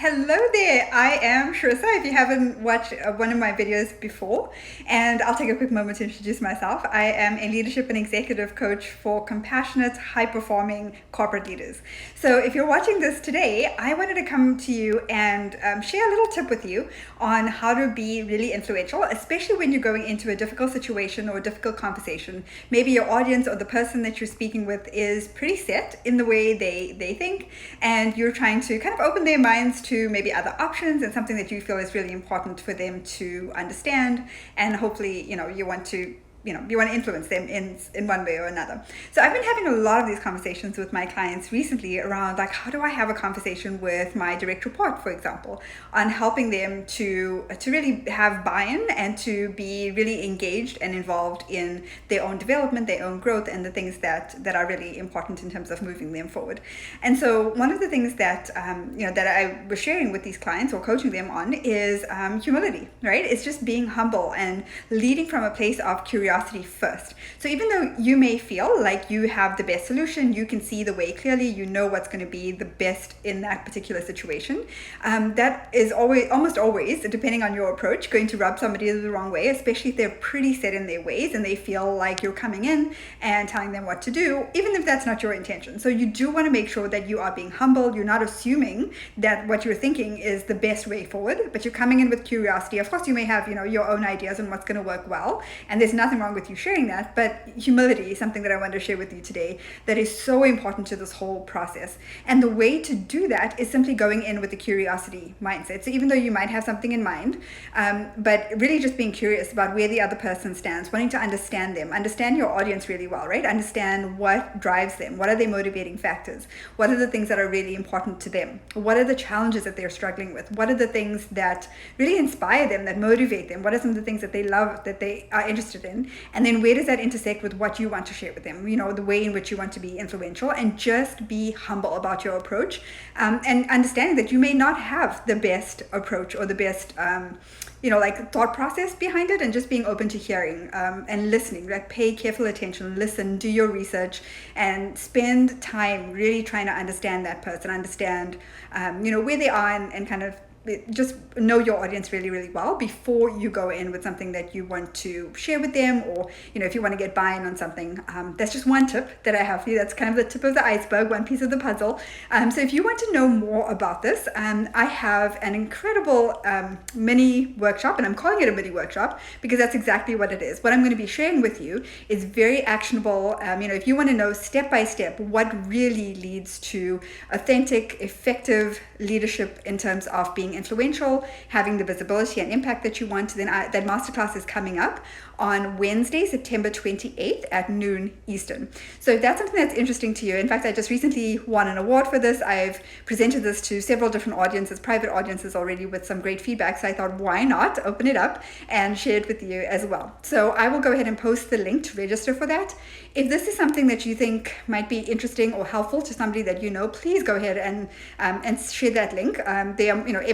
Hello there, I am Shrissa, if you haven't watched one of my videos before, and I'll take a quick moment to introduce myself. I am a leadership and executive coach for compassionate, high-performing corporate leaders. So if you're watching this today, I wanted to come to you and share a little tip with you on how to be really influential, especially when you're going into a difficult situation or a difficult conversation. Maybe your audience or the person that you're speaking with is pretty set in the way they think, and you're trying to kind of open their minds to maybe other options and something that you feel is really important for them to understand, and hopefully you want to influence them in one way or another. So I've been having a lot of these conversations with my clients recently around, like, how do I have a conversation with my direct report, for example, on helping them to really have buy-in and to be really engaged and involved in their own development, their own growth, and the things that are really important in terms of moving them forward. And so one of the things that that I was sharing with these clients or coaching them on is humility, right? It's just being humble and leading from a place of curiosity first. So even though you may feel like you have the best solution, you can see the way clearly, you know what's going to be the best in that particular situation, that is almost always, depending on your approach, going to rub somebody the wrong way, especially if they're pretty set in their ways and they feel like you're coming in and telling them what to do, even if that's not your intention. So you do want to make sure that you are being humble. You're not assuming that what you're thinking is the best way forward, but you're coming in with curiosity. Of course, you may have your own ideas on what's going to work well, and there's nothing wrong with you sharing that, but humility is something that I want to share with you today that is so important to this whole process. And the way to do that is simply going in with the curiosity mindset. So even though you might have something in mind, but really just being curious about where the other person stands, wanting to understand them, understand your audience really well, right? Understand what drives them, what are their motivating factors, what are the things that are really important to them, what are the challenges that they're struggling with, what are the things that really inspire them, that motivate them, what are some of the things that they love, that they are interested in, and then where does that intersect with what you want to share with them, the way in which you want to be influential. And just be humble about your approach, and understanding that you may not have the best approach or the best thought process behind it, and just being open to hearing and listening. Like, pay careful attention, listen, do your research, and spend time really trying to understand that person, understand where they are, and kind of just know your audience really, really well before you go in with something that you want to share with them, or if you want to get buy-in on something. That's just one tip that I have for you. That's kind of the tip of the iceberg, one piece of the puzzle. So if you want to know more about this, I have an incredible mini workshop, and I'm calling it a mini workshop because that's exactly what it is. What I'm going to be sharing with you is very actionable. If you want to know step by step what really leads to authentic, effective leadership in terms of being influential, having the visibility and impact that you want, then that masterclass is coming up on Wednesday, September 28th at noon Eastern. So if that's something that's interesting to you, in fact, I just recently won an award for this. I've presented this to several different audiences, private audiences already, with some great feedback. So I thought, why not open it up and share it with you as well. So I will go ahead and post the link to register for that. If this is something that you think might be interesting or helpful to somebody that please go ahead and share that link.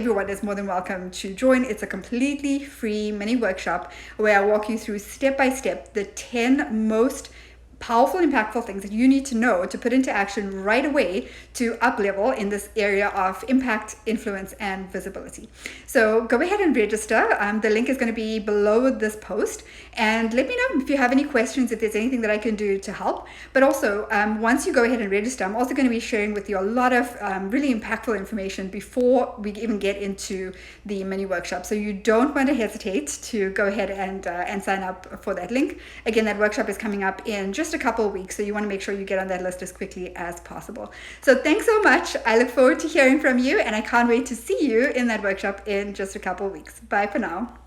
Everyone is more than welcome to join. It's a completely free mini workshop where I walk you through step by step the 10 most powerful, impactful things that you need to know to put into action right away to up level in this area of impact, influence, and visibility. So go ahead and register. The link is going to be below this post, and let me know if you have any questions, if there's anything that I can do to help. But also, once you go ahead and register, I'm also going to be sharing with you a lot of really impactful information before we even get into the mini workshop. So you don't want to hesitate to go ahead and sign up for that link. Again, that workshop is coming up in just a couple of weeks, so you want to make sure you get on that list as quickly as possible. So thanks so much. I look forward to hearing from you, and I can't wait to see you in that workshop in just a couple of weeks. Bye for now.